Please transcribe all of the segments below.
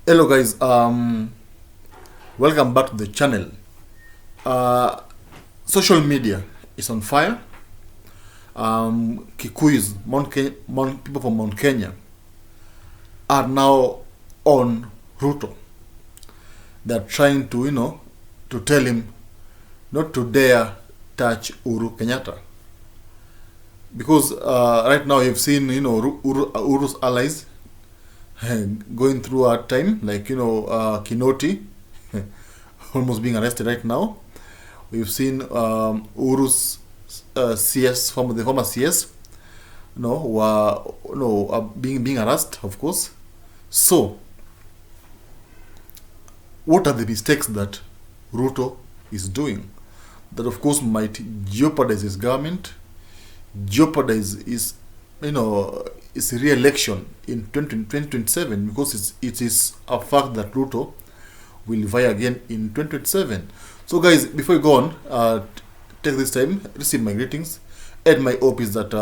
Hello guys, welcome back to the channel. uh, Social media is on fire. Kikuyus, people from Mount Kenya are now on Ruto. They're trying to to tell him not to dare touch Uhuru Kenyatta, because right now you've seen Uhuru's allies going through a time, like Kinoti almost being arrested right now. We've seen Uhuru's CS, the former CS, who are being harassed, of course. So, what are the mistakes that Ruto is doing that, of course, might jeopardize his government, jeopardize his re-election in 2027, because it is a fact that Ruto will vie again in 2027. So, guys, before we go on, take this time, receive my greetings, and my hope is that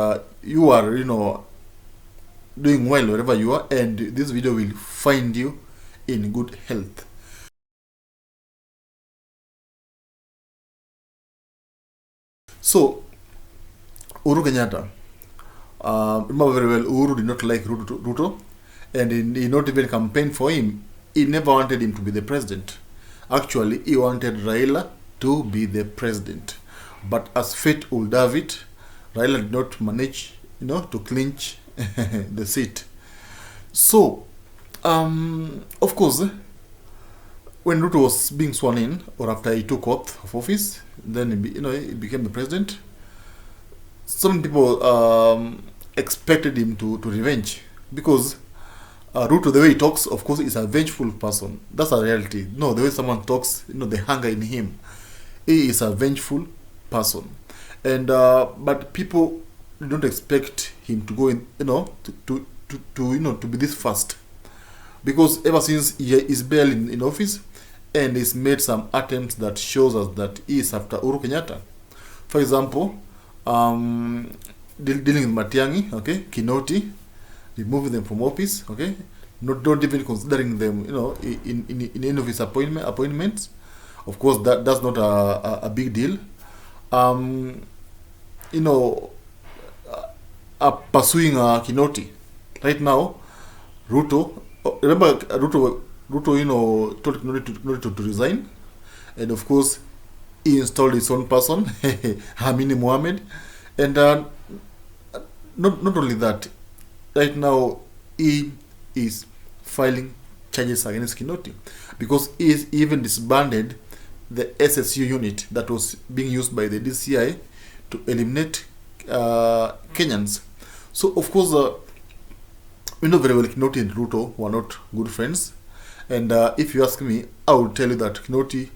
you are, doing well wherever you are, and this video will find you in good health. So, Uhuru Kenyatta, remember very well, Uhuru did not like Ruto, and he did not even campaign for him. He never wanted him to be the president. Actually, he wanted Raila to be the president. But as fate would have it, Raila did not manage, to clinch the seat. So, of course, when Ruto was being sworn in, or after he took oath of office, then he became the president. Some people expected him to revenge, because Ruto, the way he talks, of course, is a vengeful person. That's a reality. No, the way someone talks, the hunger in him, he is a vengeful person. And but people don't expect him to go in, to be this fast, because ever since he is barely in office, and he's made some attempts that shows us that he is after Uhuru Kenyatta. For example, dealing with Matiang'i, okay, Kinoti, removing them from office, okay, not even considering them, in any of his appointments. Of course, that's not a big deal. Pursuing Kinoti right now. Ruto, remember Ruto, told Kinoti to resign, and of course, he installed his own person, Hamini Mohammed, and not only that, right now he is filing charges against Kinoti, because he is even disbanded the SSU unit that was being used by the DCI to eliminate Kenyans. So, of course, we know very well Kinoti and Ruto were not good friends, and if you ask me, I would tell you that Kinoti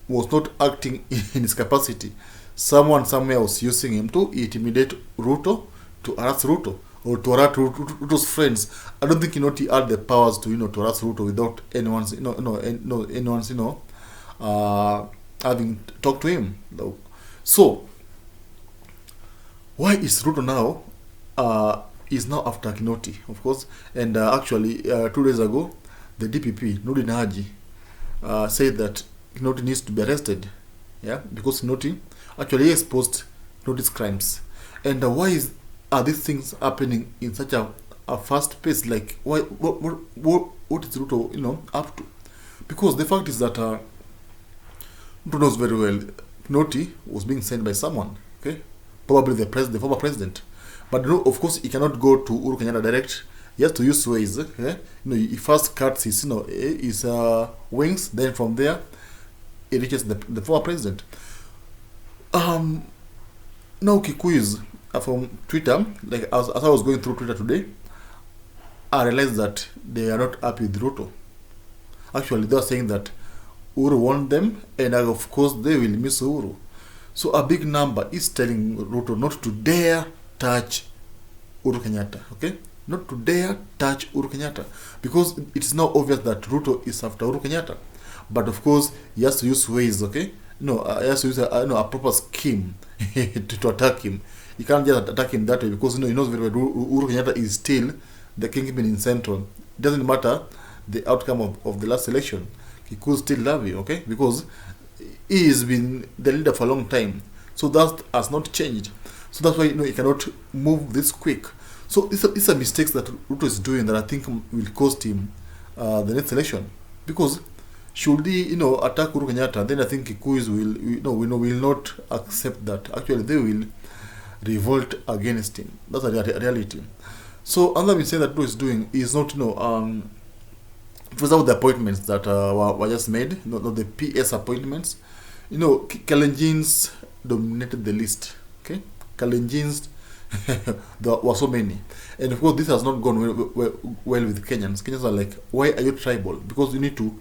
was not acting in his capacity. Someone somewhere was using him to intimidate Ruto, to harass Ruto, or to harass Ruto's friends. I don't think Kinoti had the powers to to harass Ruto without anyone's having talked to him. So, why is Ruto now is now after Kinoti, of course? And actually, 2 days ago, the DPP Nurdin Haji said that Kinoti needs to be arrested, yeah, because Kinoti actually exposed Kinotti's crimes. And why are these things happening in such a fast pace? Like, why? What is Ruto up to? Because the fact is that Ruto knows very well Kinoti was being sent by someone, okay, probably the former president. But of course, he cannot go to Uhuru Kenyatta direct. He has to use ways. Okay? He first cuts his his wings, then from there it reaches the former president. Now Kikuyus from Twitter, like as I was going through Twitter today, I realized that they are not happy with Ruto. Actually, they are saying that Uhuru won them, and of course they will miss Uhuru. So a big number is telling Ruto not to dare touch Uhuru Kenyatta, okay? Not to dare touch Uhuru Kenyatta, because it is now obvious that Ruto is after Uhuru Kenyatta. But of course, he has to use ways, okay? He has to use a proper scheme to attack him. You can't just attack him that way, because he knows very well Uhuru Kenyatta is still the kingpin in Central. It doesn't matter the outcome of the last election, he could still love you, okay? Because he has been the leader for a long time. So that has not changed. So that's why he cannot move this quick. So it's a mistake that Ruto is doing that I think will cost him the next election. Because should he attack Uhuru Kenyatta, then I think Kikuis will not accept that. Actually, they will revolt against him. That's a reality. So another mistake that Ruto is doing is not for example, the appointments that were just made, not the PS appointments. Kalenjins dominated the list. Okay, Kalenjins, there were so many, and of course this has not gone well with Kenyans. Kenyans are like, why are you tribal? Because you need to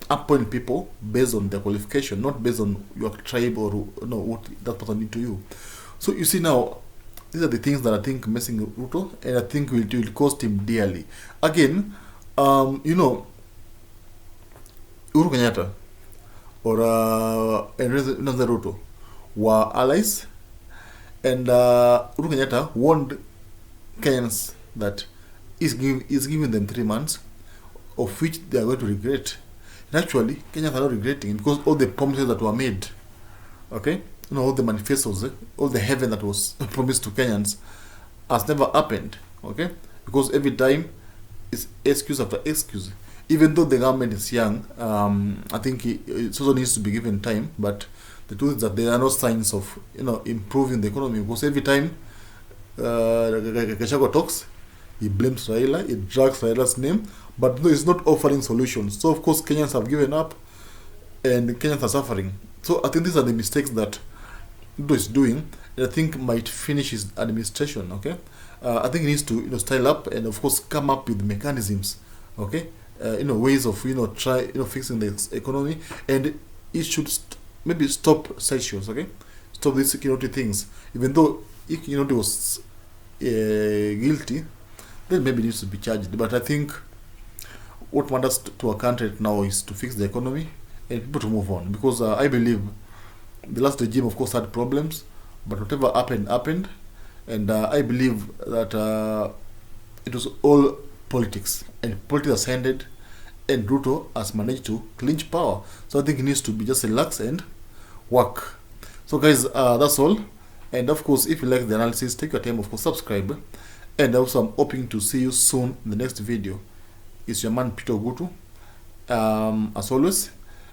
appoint people based on their qualification, not based on your tribe or what that person did to you. So you see now, these are the things that I think messing Ruto, and I think will cost him dearly. Again, Uhuru Kenyatta or another Ruto were allies, and Uhuru Kenyatta warned Kenyans that is giving them 3 months, of which they are going to regret. And actually, Kenyans are not regretting because all the promises that were made, okay, all the manifestos, all the heaven that was promised to Kenyans has never happened, okay, because every time it's excuse after excuse. Even though the government is young, I think it also needs to be given time. But the truth is that there are no signs of improving the economy, because every time Gachagua talks, he blames Raila, he drags Raila's name, but no, he's not offering solutions. So of course Kenyans have given up, and Kenyans are suffering. So I think these are the mistakes that Ruto is doing, and I think might finish his administration. Okay, I think he needs to style up and of course come up with mechanisms. Okay, ways of try fixing the economy, and it should maybe stop side shows. Okay, stop these security things. Even though he was guilty, then maybe needs to be charged. But I think what matters to our country now is to fix the economy and people to move on, because I believe the last regime of course had problems, but whatever happened, and I believe that it was all politics, and politics has ended, and Ruto has managed to clinch power. So I think he needs to be just relax and work. So guys, that's all. And of course, if you like the analysis, take your time, of course, subscribe. And also I'm hoping to see you soon in the next video. It's your man Peter Ogutu, as always.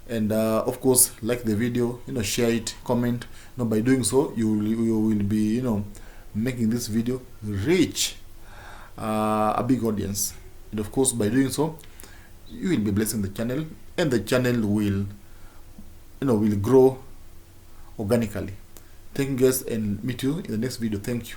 And of course, like the video, share it, comment. By doing so, you will be making this video reach a big audience. And of course, by doing so, you will be blessing the channel, and the channel will will grow organically. Thank you guys, and meet you in the next video. Thank you.